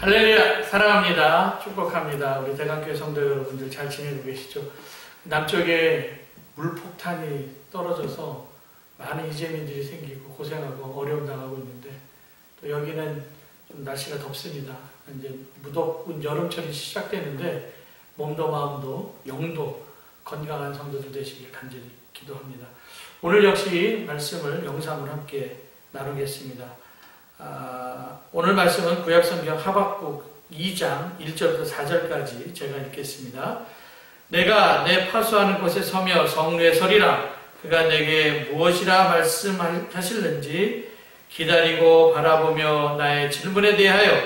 할렐루야, 사랑합니다. 축복합니다. 우리 대강교회 성도 여러분들 잘 지내고 계시죠? 남쪽에 물폭탄이 떨어져서 많은 이재민들이 생기고 고생하고 어려움 당하고 있는데, 또 여기는 좀 날씨가 덥습니다. 이제 무덥군 여름철이 시작되는데 몸도 마음도 영도 건강한 성도들 되시길 간절히 기도합니다. 오늘 역시 말씀을 영상으로 함께 나누겠습니다. 오늘 말씀은 구약성경 하박국 2장 1절부터 4절까지 제가 읽겠습니다. 내가 내 파수하는 곳에 서며 성루에 서리라. 그가 내게 무엇이라 말씀하실는지 기다리고 바라보며 나의 질문에 대하여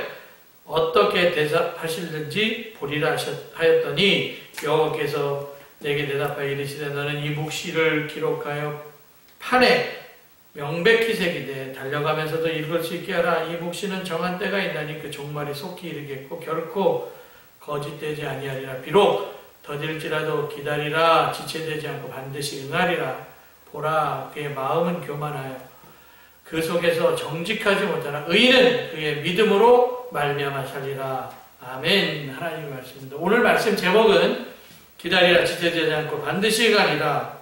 어떻게 대답하실는지 보리라 하였더니 여호와께서 내게 대답하여 이르시되 너는 이 묵시를 기록하여 판에 명백히 새기되 달려가면서도 읽을 수 있게 하라. 이 묵시는 정한 때가 있나니 그 종말이 속히 이르겠고 결코 거짓되지 아니하리라. 비록 더딜지라도 기다리라. 지체되지 않고 반드시 응하리라. 보라, 그의 마음은 교만하여 그 속에서 정직하지 못하나 의인은 그의 믿음으로 말미암아 살리라. 아멘. 하나님의 말씀입니다. 오늘 말씀 제목은 기다리라, 지체되지 않고 반드시 응하리라.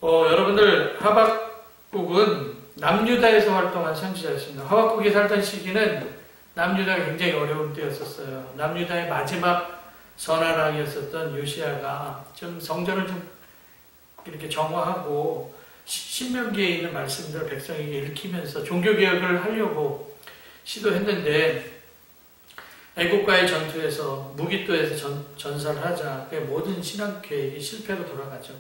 여러분들 하박국은 남유다에서 활동한 선지자였습니다. 하박국이 살던 시기는 남유다가 굉장히 어려운 때였었어요. 남유다의 마지막 선하랑이었었던 요시야가 좀 성전을 좀 이렇게 정화하고 신명기에 있는 말씀들을 백성에게 읽히면서 종교개혁을 하려고 시도했는데 애국과의 전투에서 무기토에서 전사를 하자 그의 모든 신앙계획이 실패로 돌아가죠.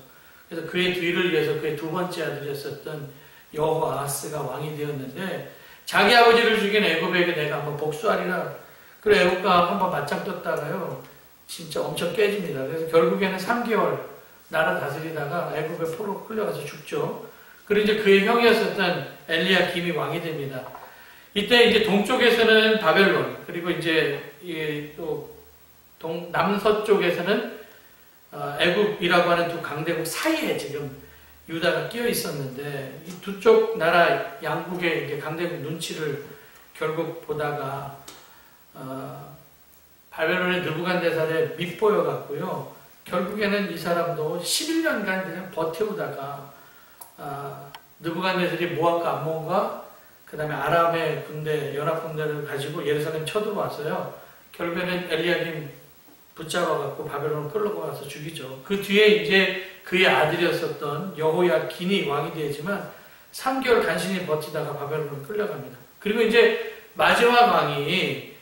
그래서 그의 뒤를 이어서 그의 두 번째 아들이었었던 여호아하스가 왕이 되었는데 자기 아버지를 죽인 애굽에게 내가 한번 복수하리라. 그래 애굽과 한번 맞짱 떴다가요 진짜 엄청 깨집니다. 그래서 결국에는 3개월 나라 다스리다가 애굽에 포로 끌려가서 죽죠. 그리고 이제 그의 형이었었던 엘리야김이 왕이 됩니다. 이때 이제 동쪽에서는 바벨론, 그리고 이제 또 남서쪽에서는 애굽이라고 하는 두 강대국 사이에 지금 유다가 끼어 있었는데 이 두 쪽 나라 양국의 이제 강대국 눈치를 결국 보다가 바벨론의 느부갓네살에 밉보여 갔고요. 결국에는 이 사람도 11년간 그냥 버텨오다가 느부갓네살이 모압과 암몬과 그 다음에 아람의 군대, 연합군대를 가지고 예루살렘 쳐들어왔어요. 결국에는 엘리야김 붙잡아갖고 바벨론을 끌고 가서 죽이죠. 그 뒤에 이제 그의 아들이었었던 여호야긴이 왕이 되지만 3개월 간신히 버티다가 바벨론을 끌려갑니다. 그리고 이제 마지막 왕이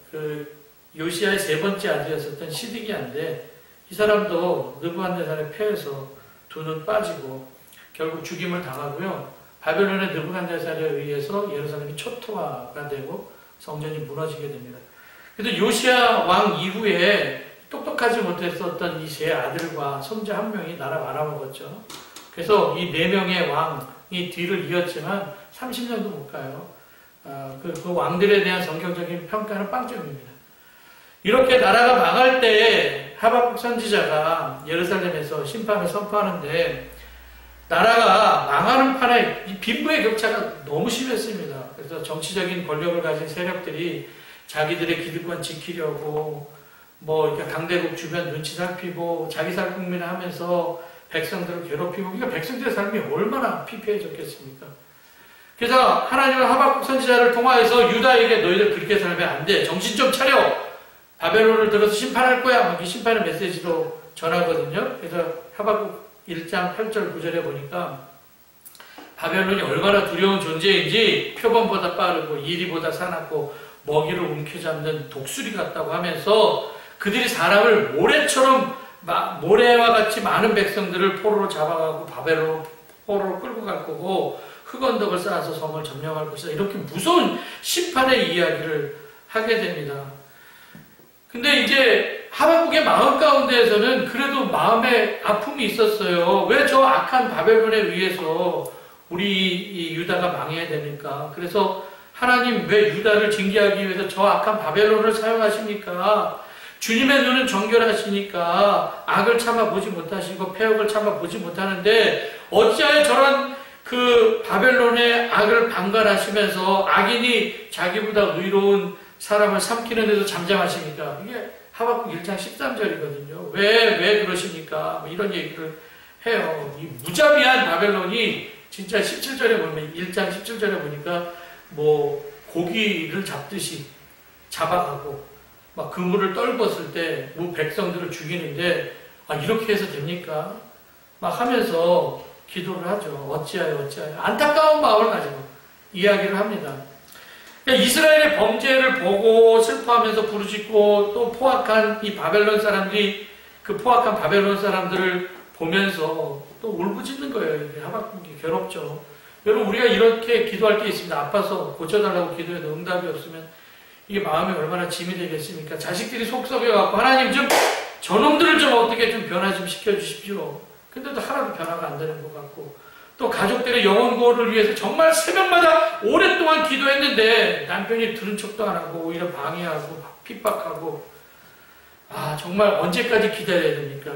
그 요시야의 세 번째 아들이었었던 시드기야인데 이 사람도 느부갓네살에 패해서 두 눈 빠지고 결국 죽임을 당하고요. 바벨론의 느부갓네살에 의해서 예루살렘이 초토화가 되고 성전이 무너지게 됩니다. 그래서 요시야 왕 이후에 똑똑하지 못했었던 이 세 아들과 손자 한 명이 나라 말아먹었죠. 그래서 이 4명의 왕이 뒤를 이었지만 30년도 못 가요. 그 왕들에 대한 성경적인 평가는 빵점입니다. 이렇게 나라가 망할 때 하박국 선지자가 예루살렘에서 심판을 선포하는데 나라가 망하는 판에 이 빈부의 격차가 너무 심했습니다. 그래서 정치적인 권력을 가진 세력들이 자기들의 기득권 지키려고 뭐 이렇게 강대국 주변 눈치 살피고 자기 살국민을 하면서 백성들을 괴롭히고 그러니까 백성들의 삶이 얼마나 피폐해졌겠습니까? 그래서 하나님은 하박국 선지자를 통하여서 유다에게 너희들 그렇게 살면 안 돼. 정신 좀 차려. 바벨론을 들어서 심판할 거야. 이 심판의 메시지로 전하거든요. 그래서 하박국 1장 8절 9절에 보니까 바벨론이 얼마나 두려운 존재인지 표범보다 빠르고 이리보다 사납고 먹이를 움켜잡는 독수리 같다고 하면서 그들이 사람을 모래와 같이 많은 백성들을 포로로 잡아가고 바벨론 포로로 끌고 갈 거고 흑언덕을 쌓아서 성을 점령할 것이다. 이렇게 무서운 심판의 이야기를 하게 됩니다. 근데 이제 하박국의 마음 가운데에서는 그래도 마음에 아픔이 있었어요. 왜 저 악한 바벨론에 의해서 우리 이 유다가 망해야 되니까. 그래서 하나님 왜 유다를 징계하기 위해서 저 악한 바벨론을 사용하십니까? 주님의 눈은 정결하시니까 악을 참아보지 못하시고 폐역을 참아보지 못하는데 어찌하여 저런 그 바벨론의 악을 방관하시면서 악인이 자기보다 의로운 사람을 삼키는 데도 잠잠하십니까? 이게 하박국 1장 13절이거든요. 왜 그러십니까? 뭐 이런 얘기를 해요. 이 무자비한 바벨론이 진짜 17절에 보면, 1장 17절에 보니까 뭐 고기를 잡듯이 잡아가고 막 그물을 떨궜을 때 백성들을 죽이는데 이렇게 해서 됩니까? 막 하면서 기도를 하죠. 어찌하여 안타까운 마음을 가지고 이야기를 합니다. 그러니까 이스라엘의 범죄를 보고 슬퍼하면서 부르짖고 또 포악한 이 바벨론 사람들이 그 포악한 바벨론 사람들을 보면서 또 울부짖는 거예요. 하박국이 괴롭죠. 여러분, 우리가 이렇게 기도할 게 있습니다. 아파서 고쳐달라고 기도해도 응답이 없으면 이게 마음이 얼마나 짐이 되겠습니까? 자식들이 속 썩여갖고 하나님 좀 저놈들을 좀 어떻게 좀 변화 좀 시켜주십시오. 근데도 하나도 변화가 안 되는 것 같고, 또 가족들의 영혼 구원을 위해서 정말 새벽마다 오랫동안 기도했는데 남편이 들은 척도 안 하고 오히려 방해하고 핍박하고, 정말 언제까지 기다려야 됩니까?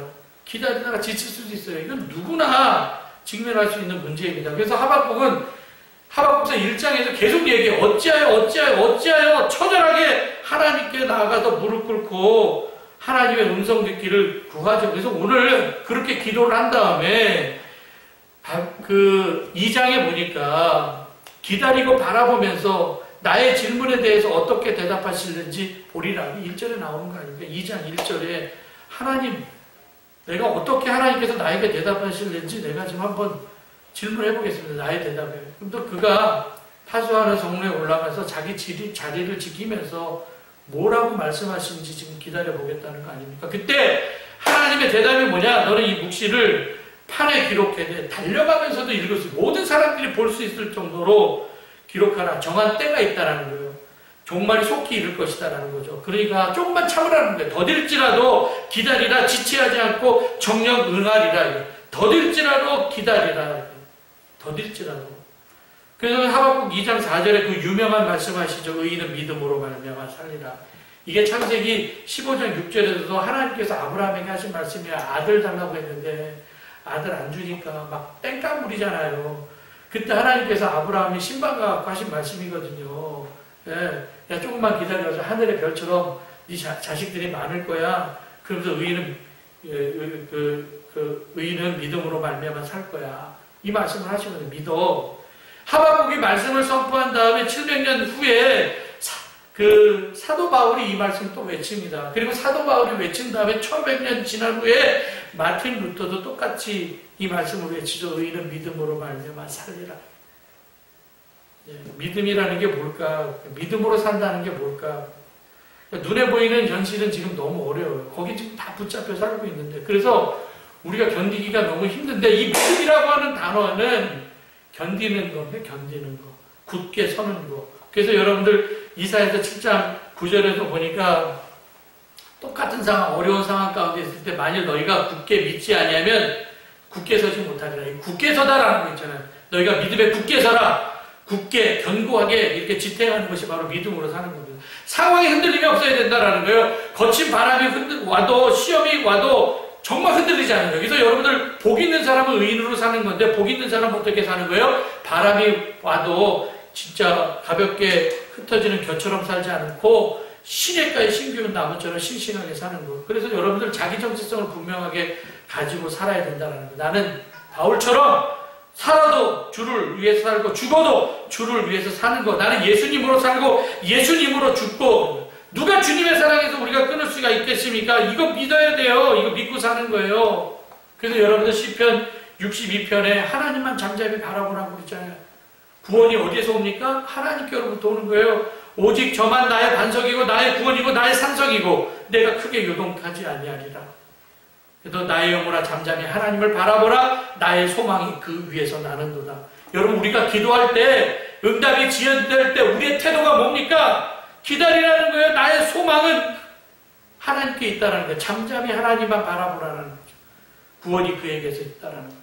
기다리다가 지칠 수도 있어요. 이건 누구나 직면할 수 있는 문제입니다. 그래서 하박국은 하박국서 1장에서 계속 얘기해. 어찌하여 처절하게 하나님께 나아가서 무릎 꿇고 하나님의 음성 듣기를 구하죠. 그래서 오늘 그렇게 기도를 한 다음에 그 2장에 보니까 기다리고 바라보면서 나의 질문에 대해서 어떻게 대답하실는지 보리라. 1절에 나오는 거 아닙니까? 2장 1절에 하나님, 내가 어떻게 하나님께서 나에게 대답하실는지 내가 지금 한번 질문해 보겠습니다. 나의 대답에. 그럼 또 그가 타수하는 성문에 올라가서 자기 자리를 지키면서 뭐라고 말씀하시는지 지금 기다려 보겠다는 거 아닙니까? 그때 하나님의 대답이 뭐냐? 너는 이 묵시를 판에 기록해. 달려가면서도 읽을 수, 모든 사람들이 볼 수 있을 정도로 기록하라. 정한 때가 있다라는 거예요. 종말이 속히 이를 것이다라는 거죠. 그러니까 조금만 참으라는 거예요. 더딜지라도 기다리라. 지체하지 않고 정녕 응하리라. 더딜지라도 기다리라. 더딜지라도. 그래서 하박국 2장 4절에 그 유명한 말씀하시죠. 의인은 믿음으로 말미암아 살리라. 이게 창세기 15장 6절에서도 하나님께서 아브라함에게 하신 말씀이야. 아들 달라고 했는데 아들 안 주니까 막 땡깡 부리잖아요. 그때 하나님께서 아브라함이 신방과 하신 말씀이거든요. 예, 야, 조금만 기다려서 하늘의 별처럼 네 자식들이 많을 거야. 그러면서 의인은 믿음으로 말미암아 살 거야. 이 말씀을 하시거든요. 믿어. 하박국이 말씀을 선포한 다음에 700년 후에 사도 바울이 이 말씀을 또 외칩니다. 그리고 사도 바울이 외친 다음에 1100년 지난 후에 마틴 루터도 똑같이 이 말씀을 외치죠. 의인은 믿음으로 말미암아 살리라. 예, 믿음이라는 게 뭘까? 믿음으로 산다는 게 뭘까? 눈에 보이는 현실은 지금 너무 어려워요. 거기 지금 다 붙잡혀 살고 있는데, 그래서 우리가 견디기가 너무 힘든데, 이 믿음이라고 하는 단어는 견디는 건데, 견디는 거, 굳게 서는 거. 그래서 여러분들 이사야서 7장 9절에도 보니까 똑같은 상황, 어려운 상황 가운데 있을 때 만일 너희가 굳게 믿지 아니하면 굳게 서지 못하리라. 굳게 서다라는 거 있잖아요. 너희가 믿음에 굳게 서라. 굳게 견고하게 이렇게 지탱하는 것이 바로 믿음으로 사는 겁니다. 상황이 흔들림이 없어야 된다라는 거예요. 거친 바람이 와도, 시험이 와도 정말 흔들리지 않아요. 그래서 여러분들 복 있는 사람은 의인으로 사는 건데, 복 있는 사람은 어떻게 사는 거예요? 바람이 와도 진짜 가볍게 흩어지는 겨처럼 살지 않고 시냇가에 심기운 나무처럼 싱싱하게 사는 거. 그래서 여러분들 자기 정체성을 분명하게 가지고 살아야 된다는 거. 나는 바울처럼 살아도 주를 위해서 살고 죽어도 주를 위해서 사는 거. 나는 예수님으로 살고 예수님으로 죽고. 누가 주님의 사랑에서 우리가 끊을 수가 있겠습니까? 이거 믿어야 돼요. 이거 믿고 사는 거예요. 그래서 여러분들 시편 62편에 하나님만 잠잠히 바라보라고 그랬잖아요. 구원이 어디에서 옵니까? 하나님께로부터 오는 거예요. 오직 저만 나의 반석이고 나의 구원이고 나의 산성이고 내가 크게 요동하지 아니하리라. 그래도 나의 영혼아 잠잠히 하나님을 바라보라. 나의 소망이 그 위에서 나는도다. 여러분, 우리가 기도할 때, 응답이 지연될 때 우리의 태도가 뭡니까? 기다리라는 거예요. 나의 소망은 하나님께 있다는 거예요. 잠잠히 하나님만 바라보라는 거죠. 구원이 그에게서 있다는 거예요.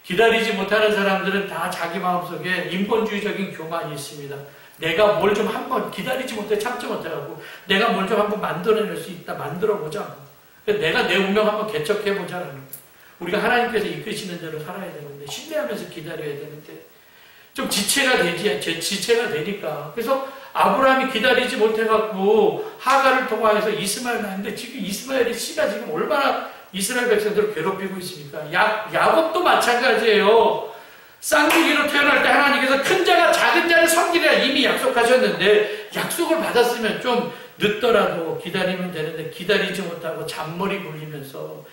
기다리지 못하는 사람들은 다 자기 마음속에 인본주의적인 교만이 있습니다. 내가 뭘 좀 한번 기다리지 못해, 참지 못해가고 내가 뭘 좀 한번 만들어낼 수 있다, 만들어보자. 내가 내 운명 한번 개척해보자라는 거예요. 우리가 하나님께서 이끄시는 대로 살아야 되는데, 신뢰하면서 기다려야 되는데 좀 지체가 되니까. 그래서 아브라함이 기다리지 못해갖고 하갈을 통하여서 이스마엘 낳는데 지금 이스마엘의 씨가 지금 얼마나 이스라엘 백성들을 괴롭히고 있습니까? 야곱도 마찬가지예요. 쌍둥이로 태어날 때 하나님께서 큰 자가 작은 자를 섬기리라 이미 약속하셨는데 약속을 받았으면 좀 늦더라도 기다리면 되는데 기다리지 못하고 잔머리 굴리면서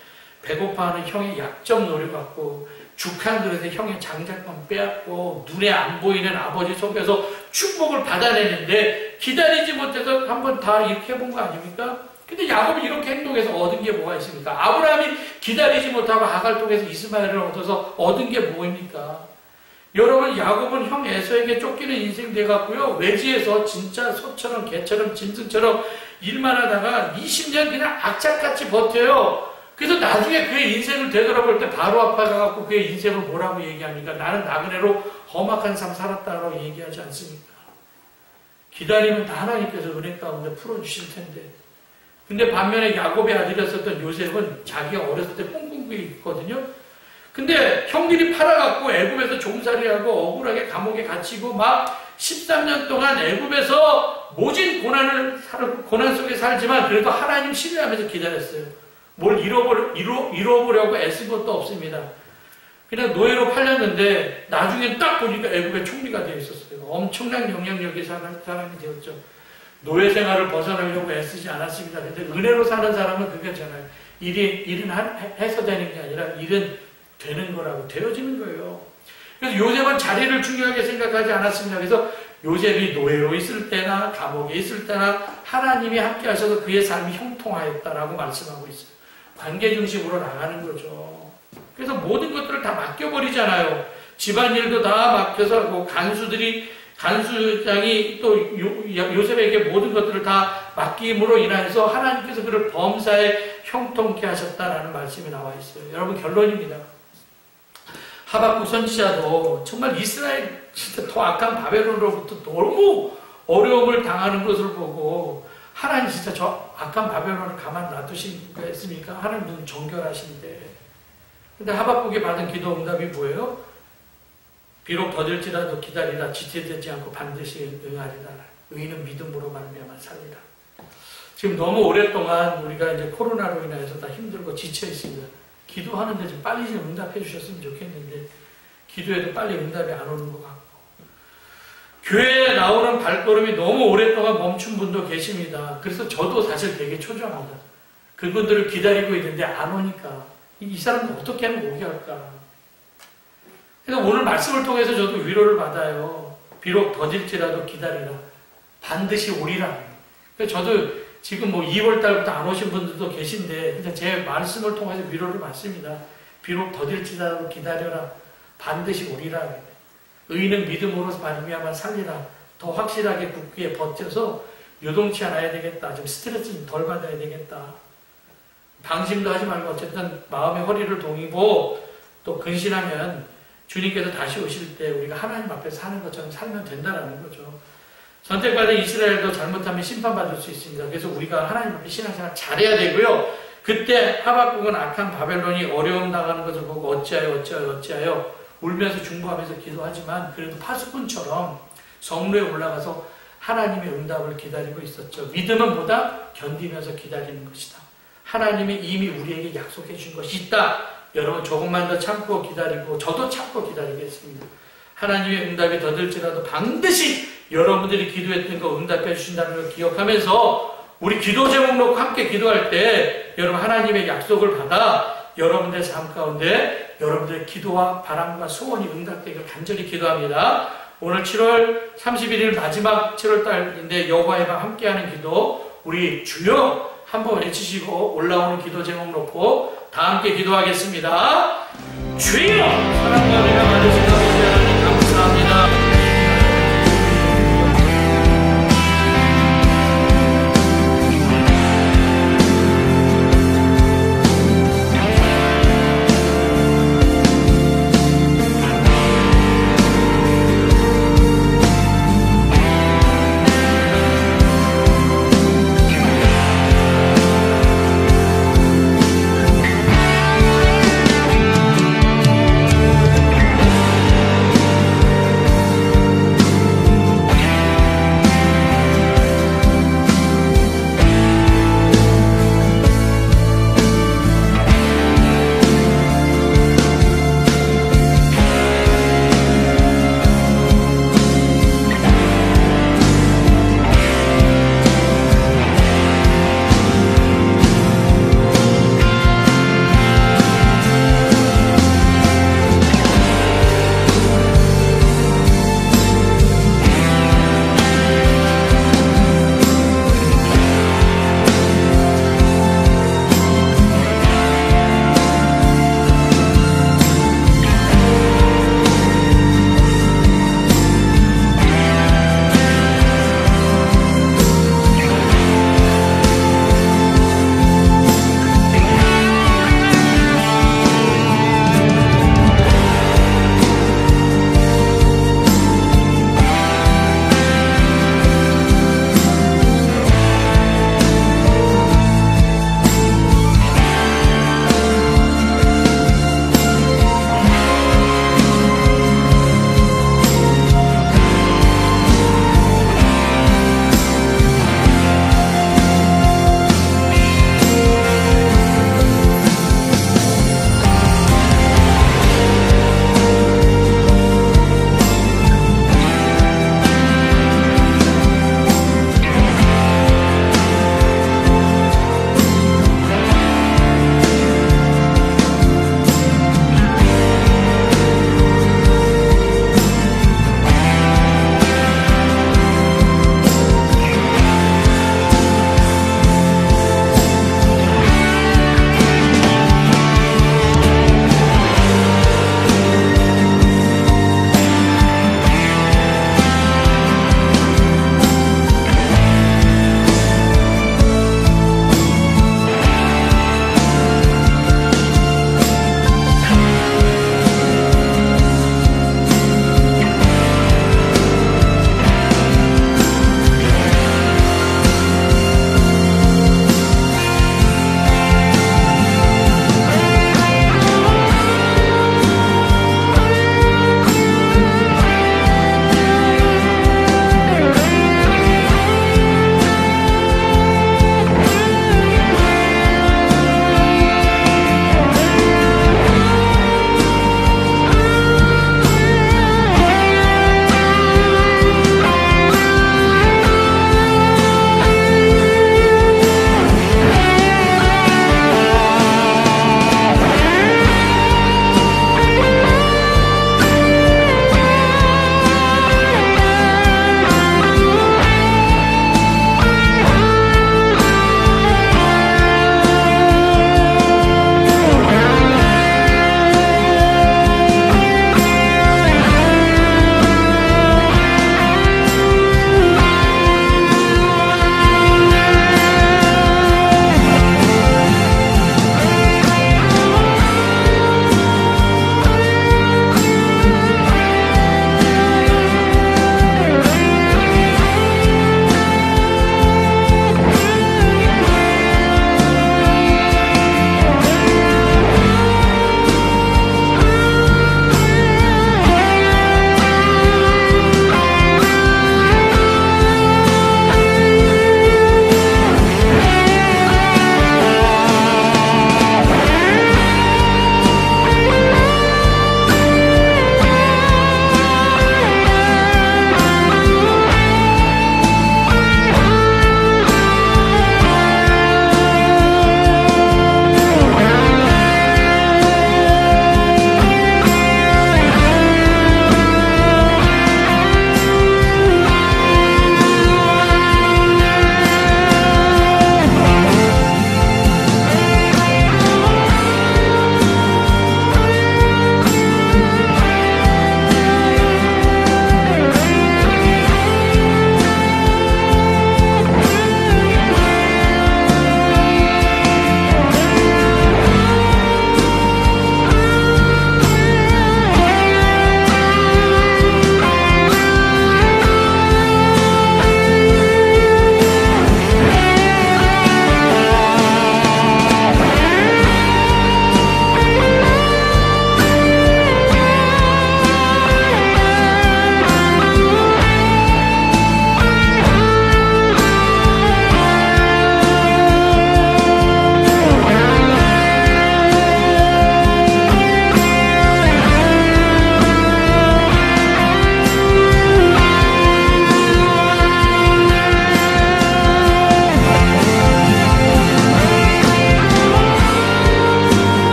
배고파하는 형의 약점 노려갖고 죽한 그릇에 형의 장작감 빼앗고 눈에 안 보이는 아버지 속에서 축복을 받아내는데 기다리지 못해서 한번 다 이렇게 해본 거 아닙니까? 근데 야곱이 이렇게 행동해서 얻은 게 뭐가 있습니까? 아브라함이 기다리지 못하고 하갈 통해서 이스마엘을 얻어서 얻은 게 뭐입니까? 여러분, 야곱은 형 에서에게 쫓기는 인생 돼갖고요, 외지에서 진짜 소처럼 개처럼 짐승처럼 일만 하다가 20년 그냥 악착같이 버텨요. 그래서 나중에 그의 인생을 되돌아볼 때 바로 아파가갖고 그의 인생을 뭐라고 얘기합니까? 나는 나그네로 험악한 삶 살았다라고 얘기하지 않습니까? 기다리면 다 하나님께서 은혜 가운데 풀어주실 텐데. 근데 반면에 야곱의 아들이었었던 요셉은 자기가 어렸을 때 꿍꿍꾸기 있거든요. 근데 형들이 팔아갖고 애굽에서 종살이하고 억울하게 감옥에 갇히고 막 13년 동안 애굽에서 모진 고난 속에 살지만 그래도 하나님 신뢰하면서 기다렸어요. 뭘 잃어보려고 애쓴 것도 없습니다. 그냥 노예로 팔렸는데 나중에 딱 보니까 애굽의 총리가 되어 있었어요. 엄청난 영향력이 사람이 되었죠. 노예 생활을 벗어나려고 애쓰지 않았습니다. 근데 은혜로 사는 사람은 그거잖아요. 일은 해서 되는 게 아니라 일은 되는 거라고 되어지는 거예요. 그래서 요셉은 자리를 중요하게 생각하지 않았습니다. 그래서 요셉이 노예로 있을 때나 감옥에 있을 때나 하나님이 함께 하셔서 그의 삶이 형통하였다라고 말씀하고 있어요. 관계 중심으로 나가는 거죠. 그래서 모든 것들을 다 맡겨버리잖아요. 집안일도 다 맡겨서 뭐 간수장이 또 요셉에게 모든 것들을 다 맡김으로 인해서 하나님께서 그를 범사에 형통케 하셨다라는 말씀이 나와 있어요. 여러분, 결론입니다. 하박국 선지자도 정말 이스라엘 진짜 더 악한 바벨론으로부터 너무 어려움을 당하는 것을 보고 하나님 진짜 저 악한 바벨론을 가만 놔두시겠습니까? 하나님은 정결하신데. 근데 하박국이 받은 기도 응답이 뭐예요? 비록 더딜지라도 기다리라. 지체되지 않고 반드시 응하리라. 의인은 믿음으로 말미암아 살리라. 지금 너무 오랫동안 우리가 이제 코로나로 인해서 다 힘들고 지쳐 있습니다. 기도하는데 좀 빨리 좀 응답해 주셨으면 좋겠는데 기도해도 빨리 응답이 안 오는 것 같고 교회에 나오는 발걸음이 너무 오랫동안 멈춘 분도 계십니다. 그래서 저도 사실 되게 초조합니다. 그분들을 기다리고 있는데 안 오니까 이 사람들 어떻게 하면 오게 할까. 그래서 오늘 말씀을 통해서 저도 위로를 받아요. 비록 더딜지라도 기다리라. 반드시 오리라. 그래서 저도 지금 뭐 2월 달부터 안 오신 분들도 계신데 제 말씀을 통해서 위로를 받습니다. 비록 더딜지라도 기다려라. 반드시 오리라. 의인은 믿음으로 말미암아 살리라. 더 확실하게 굳게 버텨서 요동치 않아야 되겠다. 좀 스트레스 좀 덜 받아야 되겠다. 방심도 하지 말고 어쨌든 마음의 허리를 동이고 또 근신하면 주님께서 다시 오실 때 우리가 하나님 앞에서 사는 것처럼 살면 된다는 거죠. 선택받은 이스라엘도 잘못하면 심판받을 수 있습니다. 그래서 우리가 하나님 앞에 신앙생활 잘해야 되고요. 그때 하박국은 악한 바벨론이 어려움 당하는 것을 보고 어찌하여 울면서 중보하면서 기도하지만 그래도 파수꾼처럼 성루에 올라가서 하나님의 응답을 기다리고 있었죠. 믿음은 보다 견디면서 기다리는 것이다. 하나님이 이미 우리에게 약속해 준 것이 있다. 여러분 조금만 더 참고 기다리고 저도 참고 기다리겠습니다. 하나님의 응답이 더딜지라도 반드시 여러분들이 기도했던 거 응답해 주신다는 걸 기억하면서 우리 기도 제목 놓고 함께 기도할 때 여러분 하나님의 약속을 받아 여러분들의 삶 가운데 여러분들의 기도와 바람과 소원이 응답되기를 간절히 기도합니다. 오늘 7월 31일 마지막 7월달인데 여호와의 밤 함께하는 기도 우리 주여 한번 외치시고 올라오는 기도 제목 놓고 다 함께 기도하겠습니다. 주여 사랑과 은혜가 많으시다.